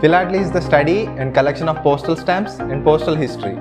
Philately is the study and collection of postal stamps and postal history.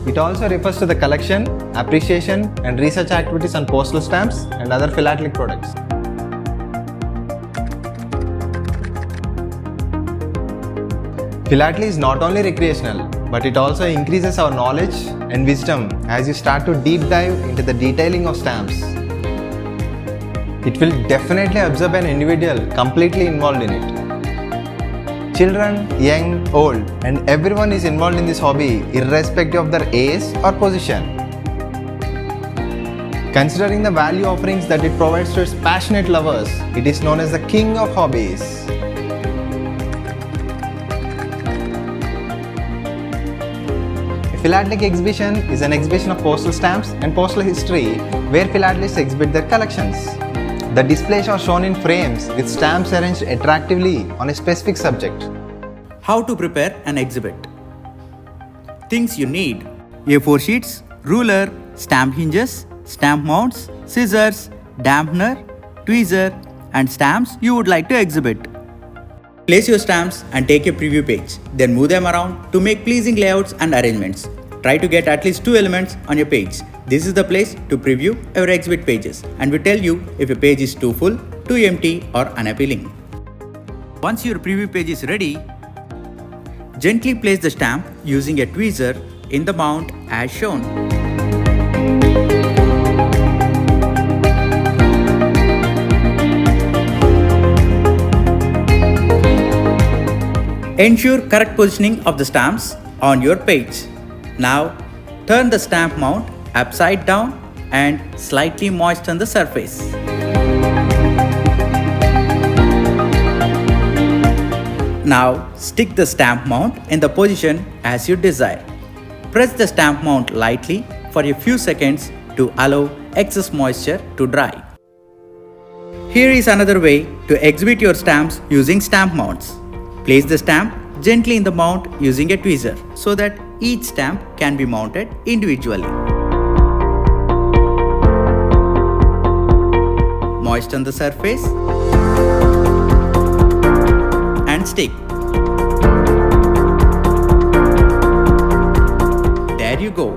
It also refers to the collection, appreciation, and research activities on postal stamps and other philatelic products. Philately is not only recreational, but it also increases our knowledge and wisdom as you start to deep dive into the detailing of stamps. It will definitely absorb an individual completely involved in it. Children, young, old, and everyone is involved in this hobby irrespective of their age or position. Considering the value offerings that it provides to its passionate lovers, it is known as the king of hobbies. A philatelic exhibition is an exhibition of postal stamps and postal history where philatelists exhibit their collections. The displays are shown in frames with stamps arranged attractively on a specific subject. How to prepare an exhibit? Things you need: A4 sheets, ruler, stamp hinges, stamp mounts, scissors, dampener, tweezer, and stamps you would like to exhibit. Place your stamps and take a preview page. Then move them around to make pleasing layouts and arrangements. Try to get at least 2 elements on your page. This is the place to preview your exhibit pages and will tell you if a page is too full, too empty, or unappealing. Once your preview page is ready, gently place the stamp using a tweezer in the mount as shown. Ensure correct positioning of the stamps on your page. Now, turn the stamp mount upside down and slightly moisten the surface. Now, stick the stamp mount in the position as you desire. Press the stamp mount lightly for a few seconds to allow excess moisture to dry. Here is another way to exhibit your stamps using stamp mounts. Place the stamp gently in the mount using a tweezer so that each stamp can be mounted individually. Moisten the surface and stick. There you go.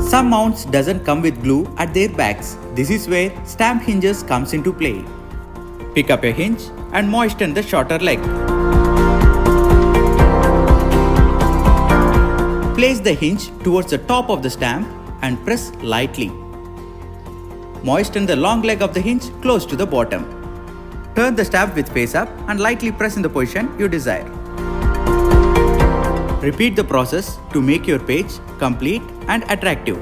Some mounts doesn't come with glue at their backs. This is where stamp hinges comes into play. Pick up a hinge and moisten the shorter leg. Place the hinge towards the top of the stamp and press lightly. Moisten the long leg of the hinge close to the bottom. Turn the stamp with face up and lightly press in the position you desire. Repeat the process to make your page complete and attractive.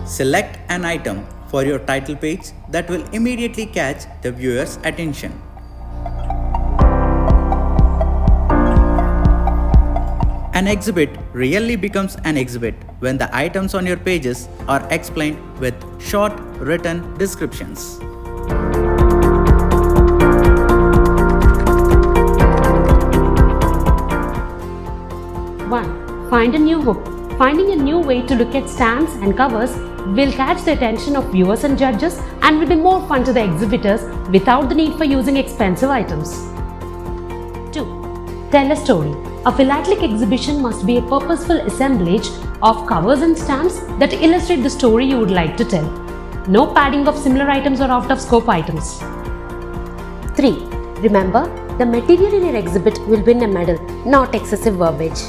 Select an item for your title page that will immediately catch the viewer's attention. An exhibit really becomes an exhibit when the items on your pages are explained with short written descriptions. Find a new hook. Finding a new way to look at stamps and covers will catch the attention of viewers and judges and will be more fun to the exhibitors without the need for using expensive items. 2. Tell a story. A philatelic exhibition must be a purposeful assemblage of covers and stamps that illustrate the story you would like to tell. No padding of similar items or out-of-scope items. 3. Remember, the material in your exhibit will win a medal, not excessive verbiage.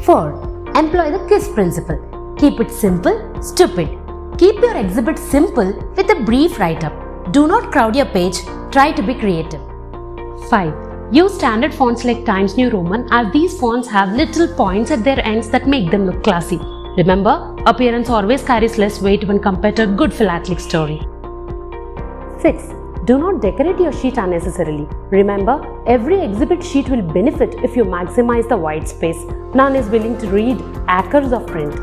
4. Employ the KISS principle. Keep it simple, stupid. Keep your exhibit simple with a brief write-up. Do not crowd your page, try to be creative. 5. Use standard fonts like Times New Roman as these fonts have little points at their ends that make them look classy. Remember, appearance always carries less weight when compared to a good philatelic story. 6. Do not decorate your sheet unnecessarily. Remember, every exhibit sheet will benefit if you maximize the white space. None is willing to read acres of print.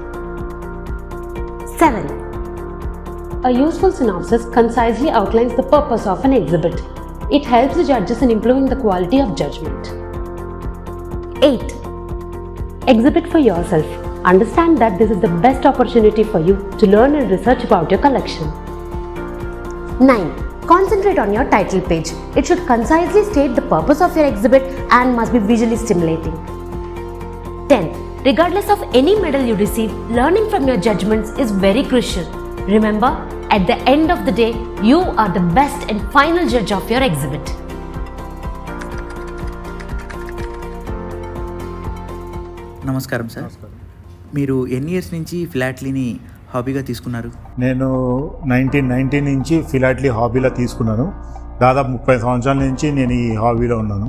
7. A useful synopsis concisely outlines the purpose of an exhibit. It helps the judges in improving the quality of judgment. 8. Exhibit for yourself. understand that this is the best opportunity for you to learn and research about your collection. 9. Concentrate on your title page. It should concisely state the purpose of your exhibit and must be visually stimulating. 10. Regardless of any medal you receive, learning from your judgments is very crucial. Remember, at the end of the day, you are the best and final judge of your exhibit. నమస్కారం sir. మీరు ఎన్ని years నుంచి ఫిలాటలీని హాబీగా తీసుకున్నారు? నేను 1990 నుంచి philately హాబీలో తీసుకున్నాను. దాదాపు 30 సంవత్సరాల నుంచి నేను ఈ హాబీలో ఉన్నాను.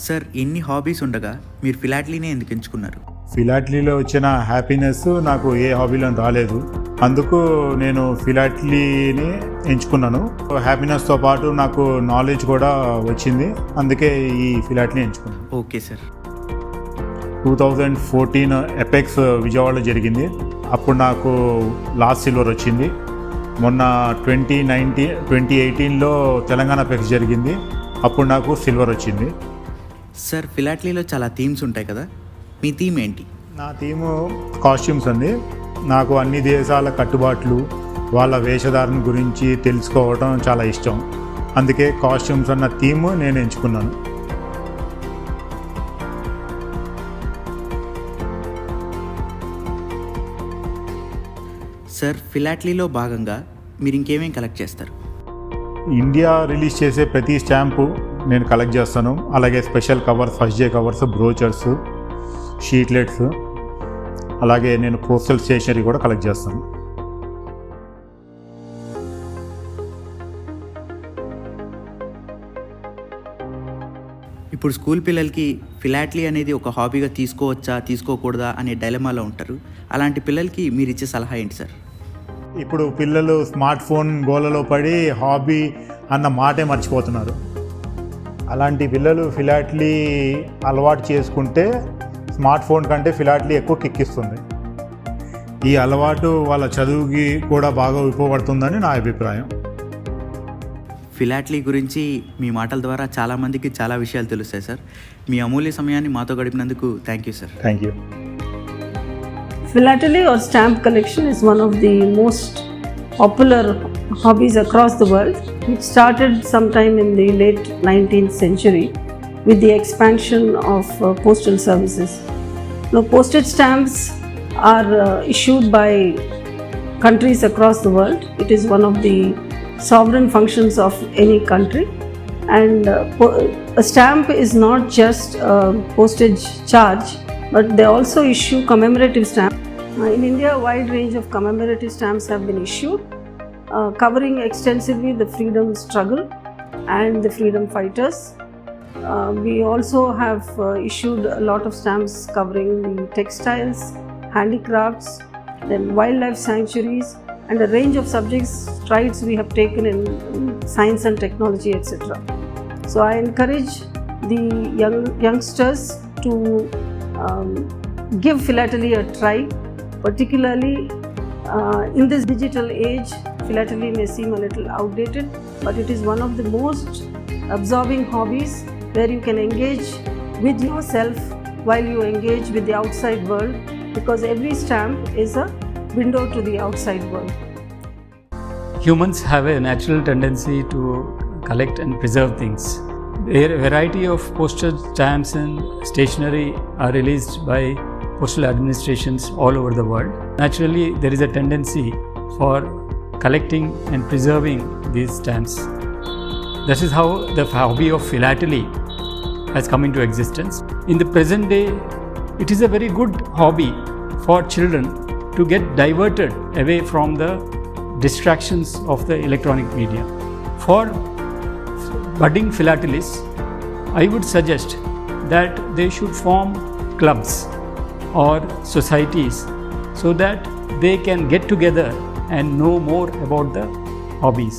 సార్, ఎన్ని హాబీస్ ఉండగా మీరు ఫిలాటలీనే ఎందుకు ఎంచుకున్నారు? ఫిలాటలీలో వచ్చిన హ్యాపీనెస్ నాకు ఏ హాబీలో రాలేదు. అందుకు నేను ఫిలాటలీని ఎంచుకున్నాను. హ్యాపీనెస్తో పాటు నాకు నాలెడ్జ్ కూడా వచ్చింది. అందుకే ఈ ఫిలాటలీ ఎంచుకున్నాను. Okay sir. 2014 ఎపెక్స్ విజయవాడలో జరిగింది. అప్పుడు నాకు లాస్ట్ సిల్వర్ వచ్చింది. మొన్న 2018లో తెలంగాణ ఎపెక్స్ జరిగింది. అప్పుడు నాకు సిల్వర్ వచ్చింది. సార్, ఫిలాటలీలో చాలా థీమ్స్ ఉంటాయి కదా, మీ థీమ్ ఏంటి? నా థీము కాస్ట్యూమ్స్ అండి. నాకు అన్ని దేశాల కట్టుబాట్లు, వాళ్ళ వేషధారణ గురించి తెలుసుకోవడం చాలా ఇష్టం. అందుకే కాస్ట్యూమ్స్ అన్న థీము నేను ఎంచుకున్నాను. సార్, ఫిలాటలీలో భాగంగా మీరు ఇంకేమేం కలెక్ట్ చేస్తారు? ఇండియా రిలీజ్ చేసే ప్రతి స్టాంపు నేను కలెక్ట్ చేస్తాను. అలాగే special covers, first day covers, brochures, sheetlets, అలాగే నేను పోస్టల్ స్టేషనరీ కూడా కలెక్ట్ చేస్తాను. ఇప్పుడు స్కూల్ పిల్లలకి ఫిలాటలీ అనేది ఒక హాబీగా తీసుకోవచ్చా తీసుకోకూడదా అనే డైలమాలో ఉంటారు. అలాంటి పిల్లలకి మీరు ఇచ్చే సలహా ఏంటి సార్? ఇప్పుడు పిల్లలు స్మార్ట్ ఫోన్ గోలలో పడి హాబీ అన్న మాటే మర్చిపోతున్నారు. అలాంటి పిల్లలు ఫిలాటలీ అలవాటు చేసుకుంటే స్మార్ట్ ఫోన్ కంటే ఫిలాటలీ ఎక్కువ కిక్కిస్తుంది. ఈ అలవాటు వాళ్ళ చదువుకి కూడా బాగా ఉపయోగపడుతుందని నా అభిప్రాయం. ఫిలాటలీ గురించి మీ మాటల ద్వారా చాలామందికి చాలా విషయాలు తెలుస్తాయి సార్. మీ అమూల్య సమయాన్ని మాతో గడిపినందుకు thank you sir. Thank you. Philately or stamp collection is one of the most popular hobbies across the world. It started sometime in the late 19th century with the expansion of postal services. Now, postage stamps are issued by countries across the world. It is one of the sovereign functions of any country, and a stamp is not just a postage charge, but they also issue commemorative stamps. In India, a wide range of commemorative stamps have been issued, covering extensively the freedom struggle and the freedom fighters. We also have issued a lot of stamps covering the textiles, handicrafts, then wildlife sanctuaries, and a range of subjects, strides we have taken in science and technology, etc. So I encourage the youngsters to give philately a try, particularly in this digital age. Philately may seem a little outdated, but it is one of the most absorbing hobbies where you can engage with yourself while you engage with the outside world, because every stamp is a window to the outside world. Humans have a natural tendency to collect and preserve things. A variety of postage stamps and stationery are released by postal administrations all over the world. Naturally, there is a tendency for collecting and preserving these stamps. That is how the hobby of philately has come into existence. In the present day, it is a very good hobby for children to get diverted away from the distractions of the electronic media. For budding philatelists, I would suggest that they should form clubs or societies so that they can get together and know more about the hobbies.